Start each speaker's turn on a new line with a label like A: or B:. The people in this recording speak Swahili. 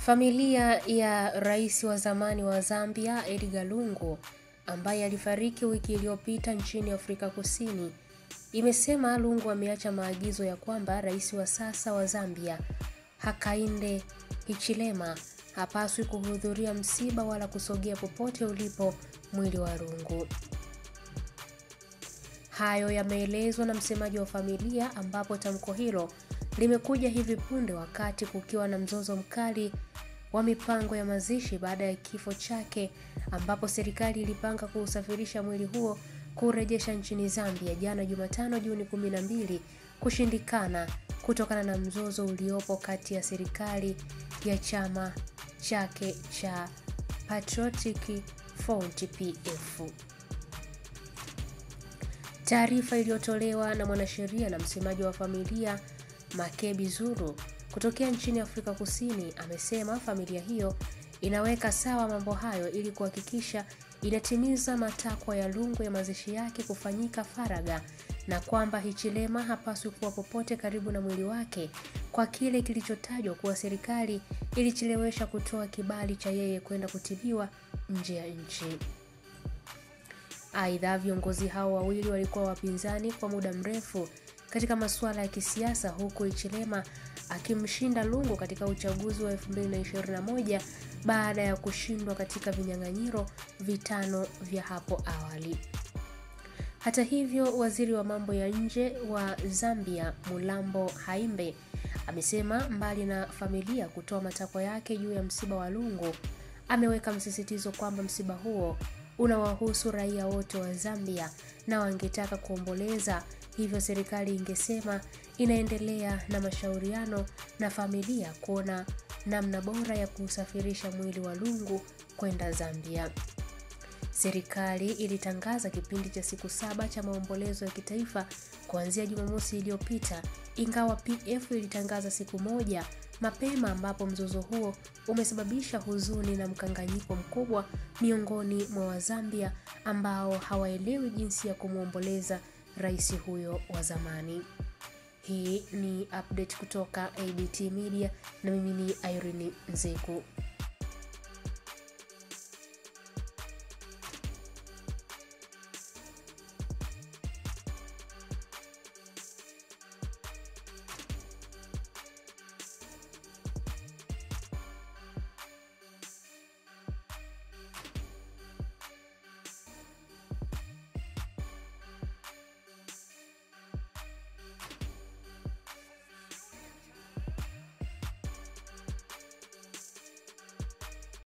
A: Familia ya rais wa zamani wa Zambia Edgar Lungu, ambaye alifariki wiki iliyopita nchini Afrika Kusini, imesema Lungu ameacha maagizo ya kwamba rais wa sasa wa Zambia Hakainde Hichilema hapaswi kuhudhuria msiba wala kusogea popote ulipo mwili wa Lungu. Hayo yameelezwa na msemaji wa familia, ambapo tamko hilo limekuja hivi punde wakati kukiwa na mzozo mkali wa mipango ya mazishi baada ya kifo chake, ambapo serikali ilipanga kuusafirisha mwili huo kurejesha nchini Zambia jana Jumatano Juni 12 kushindikana kutokana na mzozo uliopo kati ya serikali ya chama chake cha Patriotic Front PF. Taarifa iliyotolewa na mwanasheria na msemaji wa familia Makebi Zulu kutokea nchini Afrika Kusini amesema familia hiyo inaweka sawa mambo hayo ili kuhakikisha inatimiza matakwa ya Lungu ya mazishi yake kufanyika faraga, na kwamba Hichilema hapaswi kuwa popote karibu na mwili wake kwa kile kilichotajwa kuwa serikali ilichelewesha kutoa kibali cha yeye kwenda kutibiwa nje ya nchi. Aidha, viongozi hao wawili walikuwa wapinzani kwa muda mrefu katika masuala ya kisiasa, huku Hichilema akimshinda Lungu katika uchaguzi wa 2021 baada ya kushindwa katika vinyang'anyiro vitano vya hapo awali. Hata hivyo, waziri wa mambo ya nje wa Zambia Mulambo Haimbe amesema mbali na familia kutoa matakwa yake juu ya msiba wa Lungu, ameweka msisitizo kwamba msiba huo unawahusu raia wote wa Zambia na wangetaka kuomboleza, hivyo serikali ingesema inaendelea na mashauriano na familia kuona namna bora ya kusafirisha mwili wa Lungu kwenda Zambia. Serikali ilitangaza kipindi cha siku 7 cha maombolezo ya kitaifa kuanzia Jumamosi iliyopita, ingawa PF ilitangaza siku moja mapema, ambapo mzozo huo umesababisha huzuni na mkanganyiko mkubwa miongoni mwa Wazambia ambao hawaelewi jinsi ya kumuomboleza rais huyo wa zamani. Hii ni update kutoka ABT Media na mimi ni Irene Nzeku.